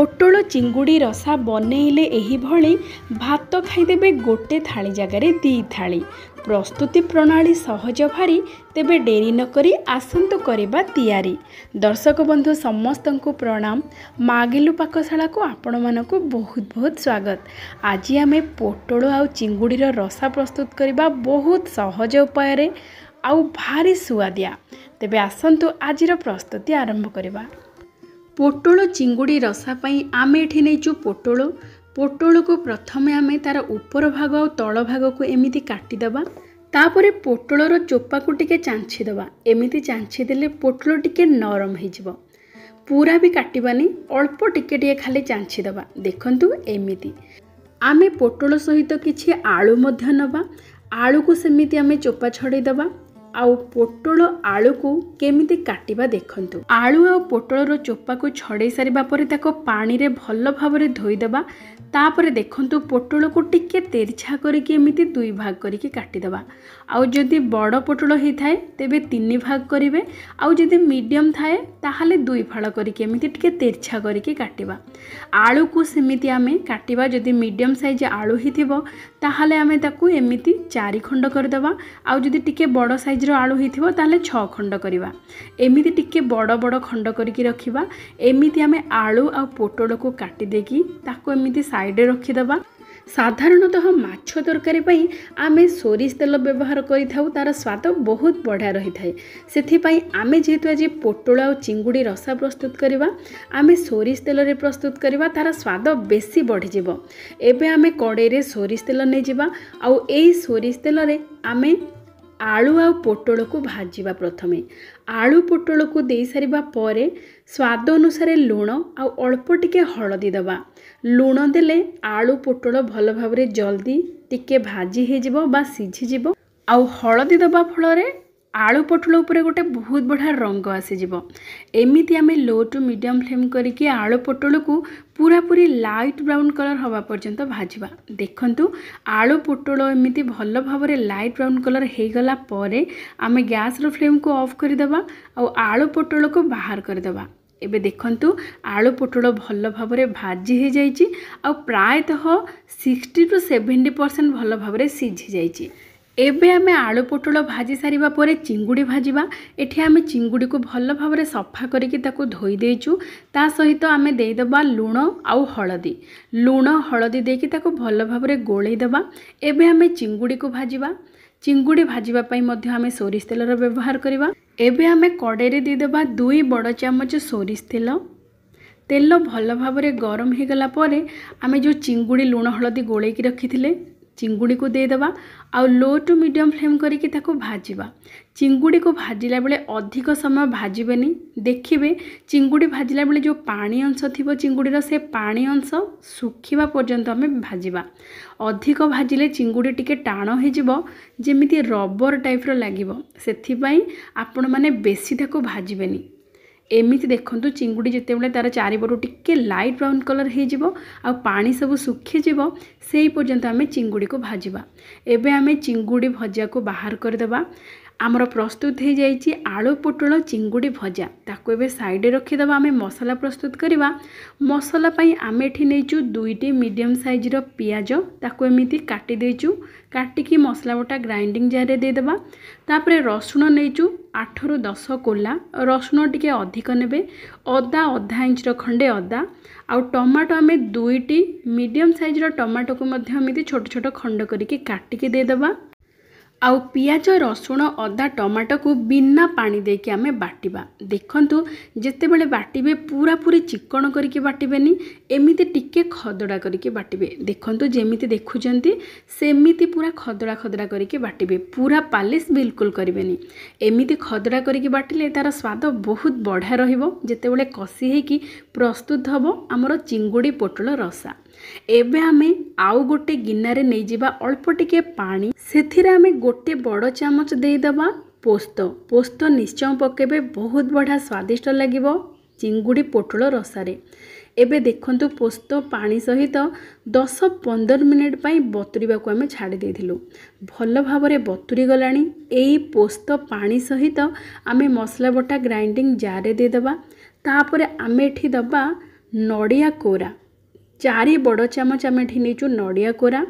पोटल चिंगुड़ी रसा बनइले एही भली भात खाइदेबे गोटे थाली जगार दी थाली। प्रस्तुति प्रणाली सहज भारी, तेबे डेरी न करी आसंतु करिबा तियारी। दर्शक बंधु समस्तंकु प्रणाम। मागिलु पाकशाला को आपण मानकु बहुत बहुत स्वागत। आज आमे पोटल आउ चिंगुड़ीर रसा प्रस्तुत करिबा बहुत सहज उपाय रे आउ भारी सुआदिया। तेबे आसंतु आजिर प्रस्तुति आरंभ करिबा। पोटल चिंगुड़ी रसा पई आमे एठी नेचु पोटल को प्रथमे आमे तार ऊपर भाग और तल भाग को एमिति काटी दबा। तापरे पोटलर चोपा को टिके चांछि दबा। एमिति चांछि देले पोटल टिके नरम हो जिवो। पूरा भी काटिबानी, अल्प टिके खाली चांछि दबा। देखंतु एमिति आमे पोटल सहित किछि आलू मध्य नबा। आलू को सेमिति आमे चोपा छड़े दबा। आउ पोटल आलू को केमिति काटिबा देखंतु। आलू आ पोटलर चोपा को छड़े सारिबा परे ताको पानी रे भल भाबरे धोई देबा। तापरे देखंतु पोटल को टिके तेरछा करिके एमिति दुई भाग करिके काटी देबा। आउ जदि बड़ पोटल हेइ थाए तेबे तीन भाग करिवे। आउ जदि मीडियम थाए ताहाले दुई फाळ करिके एमिति टिके तेरछा करिके काटिबा। आलू को सेमिति आमे काटिबा। जदि मीडियम साइज आलू हिथिबो ताहाले आमे ताकू एमिति 4 खंड कर देबा। आउ जदि टिके बड़ साइज रो आलू हिथिबो ताहाले 6 खंड करिबा। एमिति टिके बड़ बड़ खंड करिके रखिबा। एमिति आमे आलू आ पोटल को काटी देकी ताकू एमिति साइड रे रखि देबा। साधारणतः माछ तरकारी पई आमे सोरिष तेल व्यवहार करिथाउ। तार स्वाद बहुत बढ़िया रही थाए। सेथिपई आमे जेहेतु आज पोटल आ चिंगुड़ी रसा प्रस्तुत करिबा, आमे सोरिष तेल रे प्रस्तुत करिबा। तार स्वाद बेसी बढ़ी जिवो। एबे आमे कड़ाई रे सोरिष तेल नै जिबा। आउ एई सोरिष तेल रे आमे आलू आ पोटल को भाजिबा। प्रथमे आलू पोटल को दे सारिबा परे स्वाद अनुसार लूण आ अल्प टिके हळदी दबा। लूण देले आलू पोटल भल भाबरे जल्दी टिके भाजी हे जिवो बा सिझी जिवो। आउ हळदी दबा फଳରେ आलू पोटल उपरे गोटे बहुत बढ़िया रंग आसी जिवो। एमिति आमे लो टू मीडियम फ्लेम करिके आलू पोटल को पूरा पूरी लाइट ब्राउन कलर हवा पर्यंत भाजिबा। देखंतु आलू पोटल एमिति भल भाबरे लाइट ब्राउन कलर हे गला परे आमे गैस रो फ्लेम को ऑफ कर देबा। आउ आलू पोटल को बाहर कर देबा। एबे देखंतु आलू पोटल भल भाबरे भाजी हे जाइछि। आउ प्रायतः 60 to 70% भल भाबरे सिझी जाइछि। एबे आमे आलू पोटल भाजी सारिबा परे चिंगुड़ी भाजिबा। एठी आमे चिंगुड़ी को भल भाबरे सफा करिके ताको धोई देइछु। ता सहित आमे देइ दबा लूण आउ हळदी। लूण हळदी देके ताको भल भाबरे गोळेइ दबा। एबे आमे चिंगुड़ी को भाजिबा। चिंगुड़ी भाजिबा पई मध्ये आमे सोरिष तेलर व्यवहार करिबा। एबे आमे कड़ाई रे दे दबा 2 बड़ चामच सोरिष तेल। तेल भल भाबरे गरम हे गला परे आमे जो चिंगुड़ी लूण हळदी गोळेइ कि रखिथिले चिंगुड़ी को दे दबा। आउ लो टू मीडियम फ्लेम करिके ताको भाजिबा। चिंगुड़ी को भाजिला बेले अधिक समय भाजिबेनी। देखिबे चिंगुड़ी भाजिला बेले जो पानी अंश थिबो चिंगुड़ीर से पानी अंश सुखिबा पर्यंत हमें भाजिबा। अधिक भाजिले चिंगुड़ी टिके टाण हे जिवो, जेमिति रबर टाइप रो लागिवो। सेथिपई आपण माने बेसी ताको भाजिबेनी। एमिति देखंतु चिंगुड़ी जेते बेले तार चारिपटु टिके लाइट ब्राउन कलर हे जिवो आ पानी सब सुखी जिवो, सेही पर्यंत आमे चिंगुड़ी को भाजिबा। एबे आमे चिंगुड़ी भजा को बाहर कर देबा। आमर प्रस्तुत हो जाइछि आलू पोटल चिंगुड़ी भजा। ताको एबे साइड रे रखि दबा। आमे मसला प्रस्तुत करिबा। मसला पई आमे एठी नेचु 2टी मीडियम साइज रो पियाज। ताको एमिति काटी देचु। काटिकी मसला बटा ग्राइंडिंग जार रे दे देबा। तापरे रसुण नेचु 8 ରୁ 10 कोला। रसुण टिके अधिक नेबे। अदा आधा इंच रो खंडे अदा। आउ टमाटो आमे 2टी मीडियम साइज रो टमाटो को मध्ये एमिति छोट छोट खंड करिके काटिके दे देबा। आउ पियाज रसुण अदा टमाटो को बिना पानी देके आमे बाटिबा। देखंतु जेते बेले बाटिबे पूरा पूरी चिकन करिके बाटिबेनी। एमिति टिके खदड़ा करिके बाटिबे। देखंतु जेमिति देखुचंती सेमिति पूरा खदड़ा खदड़ा करिके बाटिबे। पूरा पालिश बिल्कुल करिबेनी। एमिति खदड़ा करिके बाटिले तार स्वाद बहुत बढ़िया रहिबो। जेते बेले कसी हे कि प्रस्तुत हबो हमरो चिंगुड़ी पोटल रसा। एबे आमे आउ गोटे गिन्नारे नै जिबा अल्प टिके पानी। सेथिरे आमे गोटे बड़ चामच दे दबा पोस्त। पोस्त निश्चय पकेबे, बहुत बढ़िया स्वादिष्ट लागिबो चिंगुड़ी पोटल रसारे। एबे देखंतु पोस्त पानी सहित 10-15 मिनिट पई बतुरिबा को आमे छाड़ी देथिलु। भल भाबरे बतुरी गलानी। एई पोस्त पानी सहित आमे मसला बटा ग्राइंडिंग जार रे दे दबा। तापरे आमे एठी दबा नड़िया कोरा 4 बड़ चामच आम एठी नेचु नड़िया कोरा।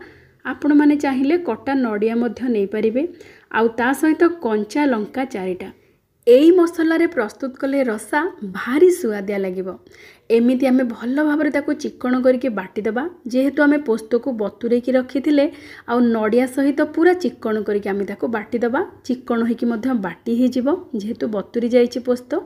आपण माने चाहिए कटा नड़िया मध्य नहीं पारिबे। आउ ता सहित कंचा लंका 4टा। एई मसलारे प्रस्तुत कले रसा भारी सुआदिया लागिबो। एमिति आमे भल भाबरे ताको चिकण करके बाटी दबा। जेहेतु आमे पोस्त को बतुरे की रखिथिले आउ नड़िया सहित पूरा चिकण करके आमे ताको बाटी दबा। चिकण होइकी मध्य बाटी हे जिवो जेहेतु बतुरी जाइछि पोस्त।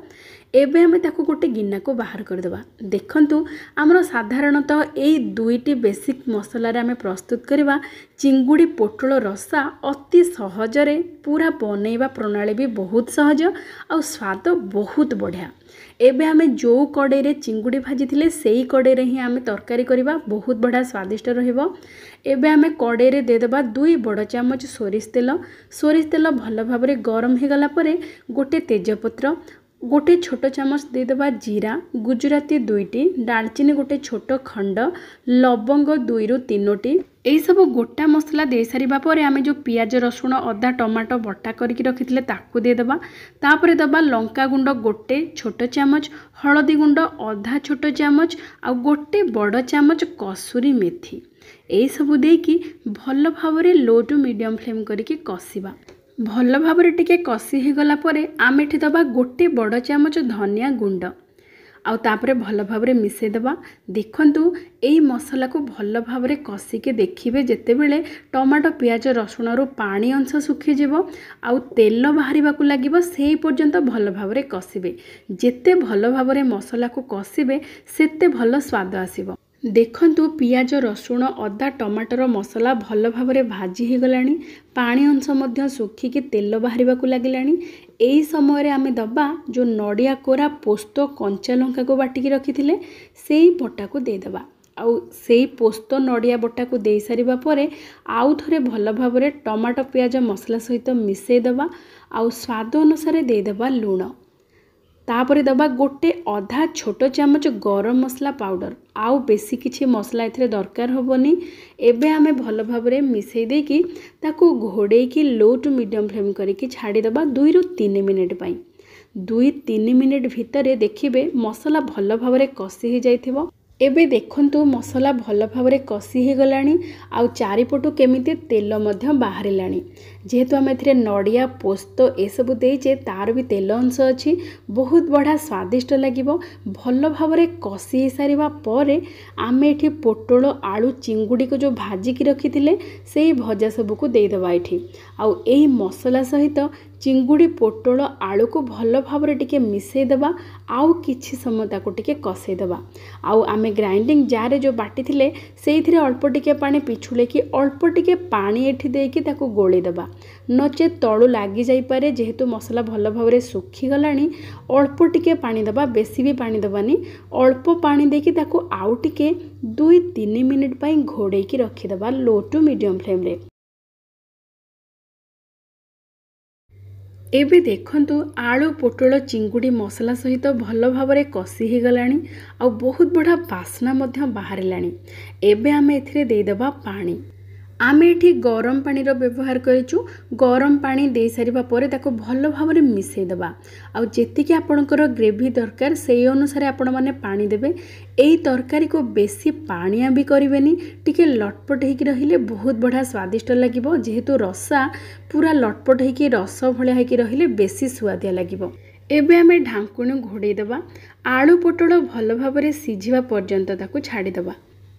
एबे आमे ताको गोटे गिन्ना को बाहर कर देबा। देखंतु हमरो साधारणतः एई दुईटी बेसिक मसला रे आमे प्रस्तुत करबा चिंगुड़ी पोटल रसा अति सहजरे पूरा बनैबा प्रणाली भी बहुत सहज और स्वाद बहुत बढ़िया। एबे आमे जो कड़े रे चिंगुड़ी भाजी थिले सेई कड़े रे ही आमे तरकारी करबा बहुत बढ़िया स्वादिष्ट रहिबो। एबे आमे कड़े रे दे देबा 2 बड़ चामच सोरिष तेल भल भाबरे गरम हे गला परे गोटे तेजपत्र, गोटे छोट चामच दे देबा जीरा, गुजराती 2टी, डालचीनी गोटे छोट खंड, लवंग 2 रु 3टी। यही सब गोटा मसला दे सारिबा परे आमे जो पियाज रसुण अदा टमाटो बटा करके रखिथिले ताकू दे देबा। तापरे दबा लंका गुंड गोटे छोट चामच, हळदी गुंड अधा छोट चामच आ गोटे बड़ चामच कसूरी मेथी। यही सब देकी भल भाबरे लो टू मीडियम फ्लेम करके कसिबा। भल भाबरे टिके कसी हे गला परे आमे एठी दबा गोटे बड़ चामच धनिया गुंड आउ तापरे भल भाबरे मिसै देबा। देखंतु एई मसला को भल भाबरे कसिके देखिबे जेतेबेले टमाटो पियाज रसुण रो पानी अंश सुखी जिवो आउ तेल बाहरिबाकू लागिबो सेई पर्यंत भल भाबरे कसिबे। जेते भल भाबरे मसला को कसिबे सेते भल स्वाद आसीबो। देखंतु पियाज रसुण अदा टमाटर मसला भल भाबरे भाजी हे गलानी। पानी अंश मध्य सुखिकी तेल बाहरिबाकू लागिलानी। एई समय रे आमे दबा जो नड़िया कोरा पोस्त कंचा लंका को बाटिकी रखिथिले सेई बटा को दे देबा। आउ सेई पोस्त नड़िया बटा को दे सारिबा परे आउ थरे भल भाबरे टमाटो पियाज मसला सहित मिसै देबा। आउ स्वाद अनुसार दे देबा लूण। तापरे दबा गोटे अधा छोट चामच गरम मसला पाउडर। आउ बेसी किछि मसला एथरे दरकार होबनी। एबे आमे भल भाबरे मिसै देकी ताकू घोड़ेकी लो टू मीडियम फ्लेम करके छाड़ी दबा 2 रु 3 मिनिट पई। 2-3 मिनिट भितरे देखिबे मसला भल भाबरे कसी हे जाइथिबो। एबे देखंतु मसला भल भाबरे कसी हे गलानी आउ चारिपटु केमिति तेल मध्य बाहरिलानी। जेहेतु आम एथिरे नड़िया पोस्त ए सब देइचे तार भी तेल अंश अछि बहुत बढ़िया स्वादिष्ट लागिबो। भल भाबरे कसी हे सारिबा परे आमे एठी पोटल आलू चिंगुड़ी को जो भाजी की रखिथिले सेई भजा सब को दे देबा एठी। आउ एई मसला सहित चिंगुड़ी पोटल आलू को भल भाबरे टिके मिसै देबा। आउ किछि समय ताको टिके कसै देबा। आउ आमे ग्राइंडिंग जार जो बाटी थिले सेइथिरे अल्प टिके पानी पिछुले कि अल्प टिके पानी एठी देकी ताको गोली देबा। नचे तळु लागी जाई पारे। जेहेतु मसला भल भाबरे सुखी गलानी अल्प टिके पानी देबा, बेसी भी पानी देबानी। अल्प पानी देकी ताको आउ टिके 2-3 मिनिट पई घोड़े की रखि देबा लो टू मीडियम फ्लेम रे। एबे देखंतु आलू पोटल चिंगुड़ी मसला सहित भल भाबरे कसी हे गलानी आ बहुत बढ़िया बास्ना मध्य बाहरिलानी। एबे आमे एथिरे दे देबा पानी। आमे एठी गरम पानी रो व्यवहार करिचु। गरम पानी दे सारिबा परे ताको भल भाबरे मिसै देबा। आ जेतिकी आपणकर ग्रेवी दरकार सेई अनुसार आपण माने पानी देबे। एई तरकारी को बेसी पानिया भी करिवेनी, टिके लटपट हेकी रहिले बहुत बढ़िया स्वादिष्ट लागिबो। जेहेतु रसा पूरा लटपट हेकी रस भलिया हेकी रहिले बेसी स्वादिया लागिबो। एबे आमे ढांकुणी घोड़े देबा। आलू पोटल भल भाबरे सिझिबा पर्यंत ताको छाड़ी देबा।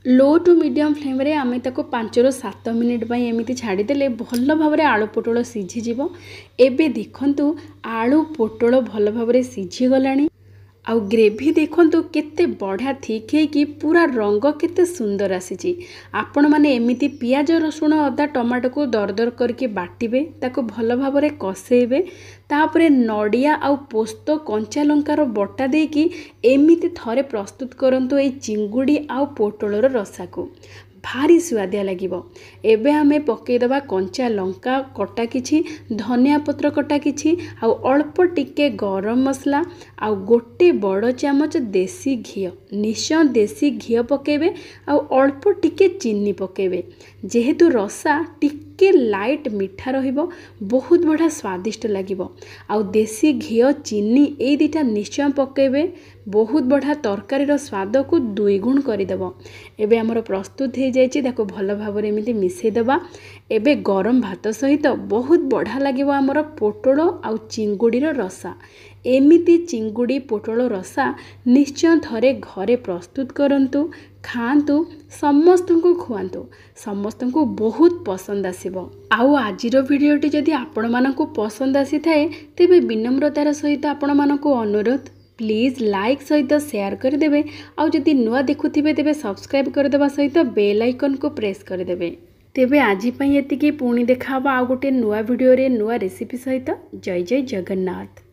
लो टू मीडियम फ्लेम रे आमे ताको 5 रु 7 मिनिट पई एमिति छाड़ी देले भल भाबरे आलू पोटल सिझि जिवो। एबे देखंतु आलू पोटल भल भाबरे सिझि गलानी। आउ ग्रेवी देखंतु केते बढ़िया थिक है कि पूरा रंग केते सुंदर आसीची। आपण माने एमिति पियाज रसुण अदा टमाटो को दरदर करके बाटिबे, ताको भल भाबरे कसेबे। तापरे नड़िया आउ पोस्त कंचा लंकार बटा देकी एमिति थरे प्रस्तुत करंतु ए चिंगुड़ी आउ पोटलर रसा को भारी स्वादिया लागिबो। एबे आमे पकई दबा कंचा लंका कटा किछि, धनिया पत्र कटा किछि, आउ अल्प टिके गरम मसला आउ गोटे बड़ चामच देसी घी। निश्चय देसी घी पकेबे आउ अल्प टिके चीनी पकेबे। जेहेतु रसा टिके टिके लाइट मिठा रहिबो बहुत बढ़िया स्वादिष्ट लागिबो। आउ देसी घी चीनी ए दुटा निश्चय पकेबे बहुत बढ़िया तरकारी स्वाद को दुई गुण करदेव। एबे आमर प्रस्तुत हो जाइए ताको भल भाव एमती मिसेदेवा। एबे गरम भात सहित बहुत बढ़िया लगे आमर पोटल आउ चिंगुड़ीर रसा। एमिति चिंगुड़ी पोटल रसा निश्चय थरे घरे प्रस्तुत करंतु, खातु, समस्त को खुआंतु, समस्त को बहुत पसंद आसिबो। आउ आजिर भिडियोटी जदि आपण मानकु पसंद आसी थाए तेबे विनम्रतार सहित आपण मानकु अनुरोध प्लीज लाइक सहित शेयर करदेवे। आउ जदि नुआ देखुथिबे तेबे सब्सक्राइब करदेवा सहित बेल आइकन को प्रेस करदेवे। तेबे आजि पई एतिकी, पुणी देखा आउ गोटे नुआ भिडियो रे नुआ रेसिपी सहित। जय जय जगन्नाथ।